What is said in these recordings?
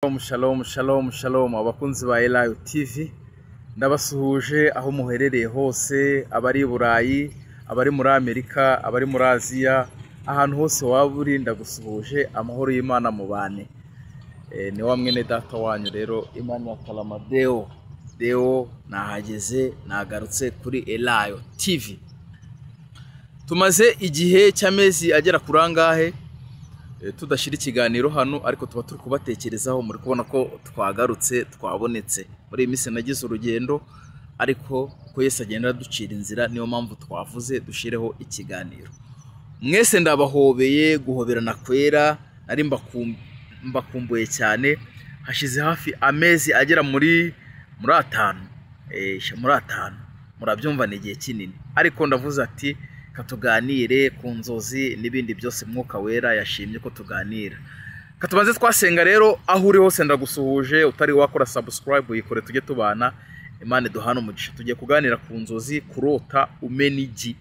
Shalom abakunzi ba Elayo TV ndabasuhuje aho muherereye hose, abari i Burayi, abari muri Amerika, abari muri Aziya, ahantu hose waba uri ndagusuhuje, amahoro y'Imana mubane. Ni wa mwene data wanyu rero Imana ya Kalamadeo Deo nahageze, nagarutse kuri Elayo TV. Tumaze igihe cy'amezi agera kurangahe tudashira ikiganiro hano, ariko tuba turi kubatekerezaho. Muri kubona ko twagarutse, twabonetse. Muri iyi minsi nagize urugendo, ariko ko Yesu agenda ducira inzira, niyo mpamvu twavuze dushireho ikiganiro. Mwese ndabahobeye, guhoberana kwera, nari mbakumbuye cyane. Hashize hafi amezi agera muri atanu, murabyumva ni igihe kinini, ariko ndavuze ati katuganire ku nzozi n'ibindi byose Mwuka Wera yashimye ko tuganira. Katubanze twasenga rero. Aho uri hose ndagusuhuje, utari wakora subscribe uyikore, tujye tubana. Imana duhana umugisha. Tugiye kuganira ku nzozi, kurota umena igi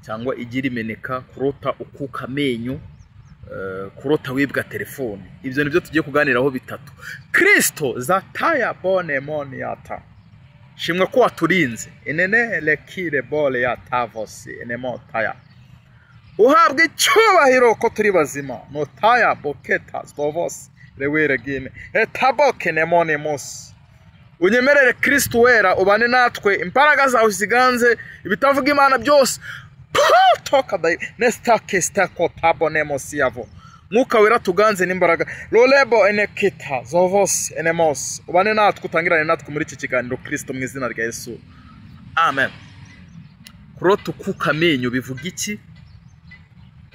cyangwa igira imeneka, kurota ukuka amenyo, kurota wibwa telefone. Ibyo nibyo tugiye kuganiraho bitatu. Kristo zataya bone moniata, shimwa ko waturinze enene lekire bole ya tavosi enemotaya, uhabwe icyubahiro ko turi bazima. Notaya boketa stovos reweregine etaboke nemonemos. Unyemerere Kristo wera ubane natwe, imbaraga zawe ziganze, ibitavuga Imana byose toka dai nestake stako tabonemos yavo. Mwuka Wera tuganze n'imbaraga. Lolebo enekita zovos enemos, ubane natwe, utangirane natwe muri iki kiganiro Kristo, mu izina rya Yesu, amen. Kurota ukuka amenyo bivuga iki?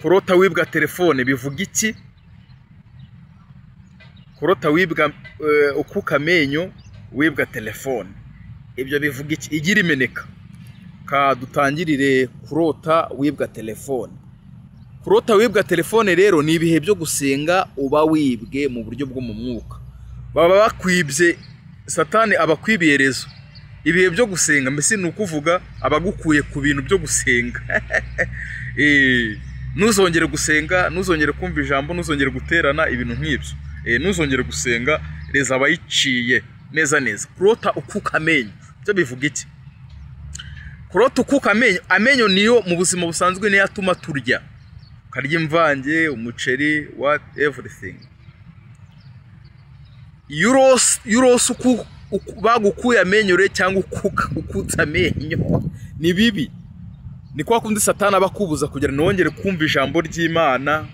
Kurota wibwa telefone bivuga iki? Kurota wibwa ukuka amenyo, wibwa telefone, ibyo bivuga iki? Igira imeneka. Ka dutangirire kurota wibwa telefone. Kurota wibwa telefone rero ni ibihe byo gusenga uba wibwe mu buryo bwo mu mwuka. Baba bakwibye, Satani abakwibiyerezo. Ibihe byo gusenga mbese ni ukuvuga abagukuye ku bintu byo gusenga. Nuzongere gusenga, nuzongere kumva ijambo, nuzongere guterana ibintu nk'ibyo. Nuzongere gusenga, reza abayiciye neza neza. Kurota ukuka amenyo byo bivuga iki? Kurota ukuka amenyo niyo mu buzima busanzwe niyo atuma turya. Karya imvange, umuceri, what everything. Yuros bagukuye amenyo re cyangwa ukutsa amenyo ni bibi. Ni kwa kundi Satani abakubuza kugira nongere kumva ijambo ry'Imana.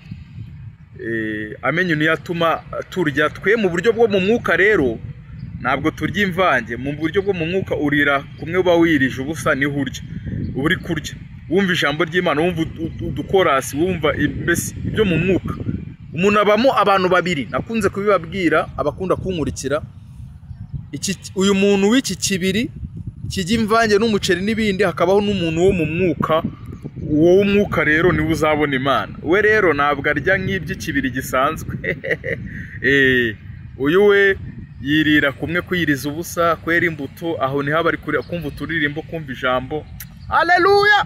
Amenyo niyo atuma turya. Twe mu buryo bwo mu mwuka rero ntabwo turya imvange. Mu buryo bwo mu mwuka urira kumwe uba wirije ubusa niho urya. Uba uri kurya wumva ijambo ry'Imana, wumva udukorasi, wumva ibyo mu mwuka. Umuntu abamo abantu babiri, nakunze kubibabwira abakunda kunkurikira. Uyu muntu w'iki kibiri kijya imvange n'umuceri n'ibindi, hakabaho n'umuntu wo mu mwuka. Uwo w'umwuka rero niwe uzabona Imana. We rero ntabwo arya nk'iby'ikibiri gisanzwe. Uyu we yirira kumwe, kwiriza ubusa, kwera imbuto. Aho ni haba ari kumva uturirimbo, kumva ijambo. Haleluya.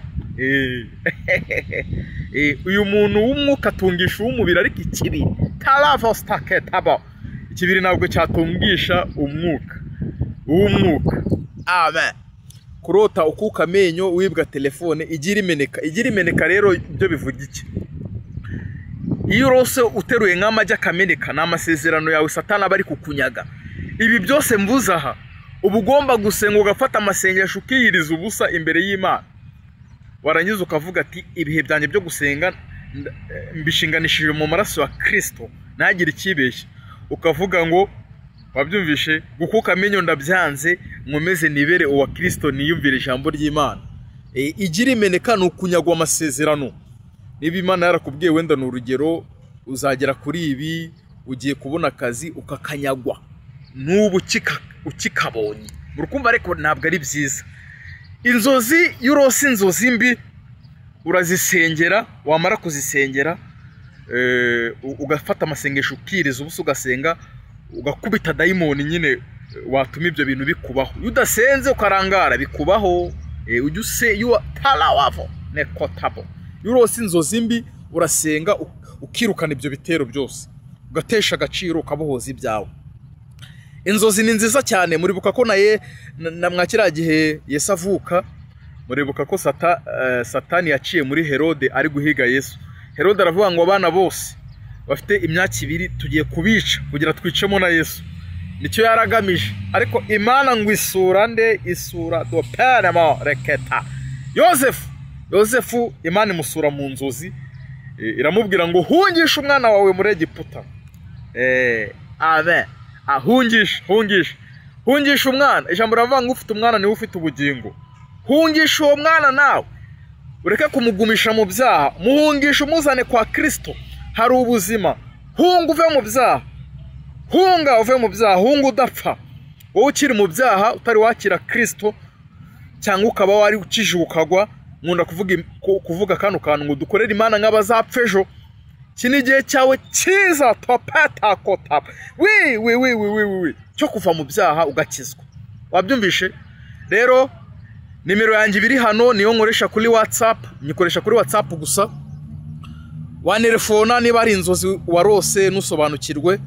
Uyu muntu w'umwuka atungisha uw'umubiri, ariko ikibi taravostaketabo, ikibiri ntabwo cyatungisha umwuka uw'umwuka. Amen. Kurota ukuka amenyo, wibwa telefone, igira imeneka. Igira imeneka rero ibyo bivuga iki? Iyo urose uteruye nk'amagi akameneka, ni amasezerano yawe Satani aba ari kukunyaga. Ibi byose mvuze aha, uba ugomba gusenga, ugafata amasengesho, ukiyiriza ubusa imbere y'Imana. Warangiza ukavuga ati ibihe byanjye byo gusenga mbishinganishije mu maraso ya Kristo, ntagire ikibeshya. Ukavuga ngo wabyumvishe, gukuka amenyo ndabyanze, nkomeze nibere uwa Kristo, niyumvire ijambo ry'Imana. Igira imeneka ni ukunyagwa amasezerano. Niba Imana yarakubwiye wenda ni urugero, uzagera kuri ibi, ugiye kubona akazi ukakanyagwa, n'ubu ukikabonye, murukumva ariko ntabwo ari byiza. Inzozi, yurose inzozi mbi urazisengera, wamara kuzisengera ugafata amasengesho, ukiriza ubusa, ugasenga, ugakubita dayimoni nyine watuma ibyo bintu bikubaho. Iyo udasenze ukarangara bikubaho. Ujye use tarawavo nekotabo. Yurose inzozi mbi urasenga ukirukana ibyo bitero byose. ugatesha agaciro ukabohoza ibyawe. Inzozi ni nziza cyane. Muribuka ko na mwakira gihe Yesu avuka, muribuka ko Satani yaciye muri Herode ari guhiga Yesu. Herode aravuga ngo abana bose bafite imyaka 2 tugiye kubica kugira twicemo na Yesu. Nicyo yaragamije. Ariko Imana ngo isura do Panama reketa Yosefu Imana imusura mu nzozi, iramubwira ngo hungisha umwana wawe muri Egiputa. Amen. Hungisha umwana. Ijambo ravuga ngo ufite umwana niwe ufite ubugingo. Hungisha uwo mwana nawe, ureke kumugumisha mu byaha, muhungisha umuzane kwa Kristo, hari ubuzima. Hunga uve mu byaha, hunga udapfa. Wowe ukiri mu byaha utari wakira Kristo, cyangwa ukaba wari ukije ukagwa, nkunda kuvuga kano kantu ngo dukorere Imana nk'abazapfa ejo. Kini gihe cyawe cyiza topeta kota cyo kuva mu byaha ugakizwa. Wabyumvishe? Rero nimero yanjye biri hano, niyo nkoresha kuri WhatsApp, nyikoresha kuri WhatsApp gusa. Wanerefona niba ari inzozi warose nusobanukirwe,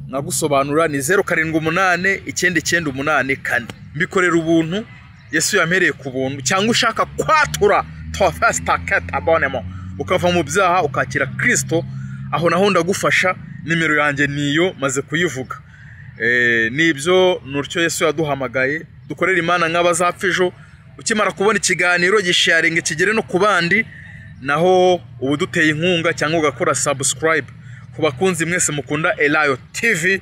nagusobanura. Ni 078 998 4. Mbikorera ubuntu, Yesu yampereye ku buntu. Cyangwa ushaka kwatura to first target abonemo ukava mu byaha ukakira Kristo, aho naho ndagufasha. Nimero yanjye niyo maze kuyivuga. Nibyo nurcyo Yesu yaduhamagaye, dukorera Imana nk'abazapfa ejo. Ukimara kubona ikiganiro gisharinge kigere no kubandi, naho ubu duteye inkunga cyangwa ugakora subscribe ku bakunzi mwese mukunda Elayo TV.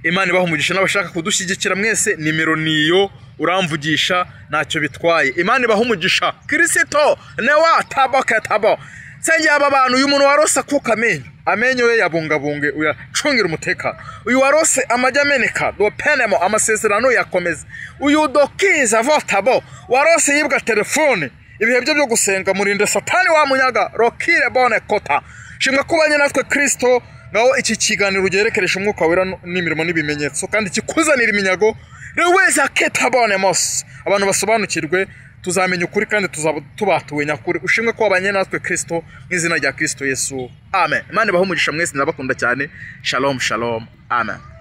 Imana ibaho umugisha n'abashaka kudushyigikira mwese. Nimero niyo uramvugisha, ntacyo bitwaye. Imana ibaho umugisha. Kristo newa tabo senge aba bantu. Uyu muntu warose akuka amenyo ye yabungabunge, uyacungira umutekano. Uyu warose amajya ameneka do penemo amasezerano yakomeza. Uyu dokiza votabo warose yibwa telefone, ibihe byo gusenga murinde Satani wa munyaga rokire bone kota. Shimwa kubanye natwe Kristo, ngaho iki kiganiro ugerekeresha umwuka wera n'imirimo n'ibimenyetso, kandi kikuzanira iminyago reweza ketabone mos. Abantu basobanukirwe, tuzamenya ukuri kandi tubatuwe nyakuri. Ushimwe ko wabanye natwe Kristo, mu izina rya Kristo Yesu. Amen. Imana ibaho umugisha mwese, ndabakunda cyane. Shalom. Amen.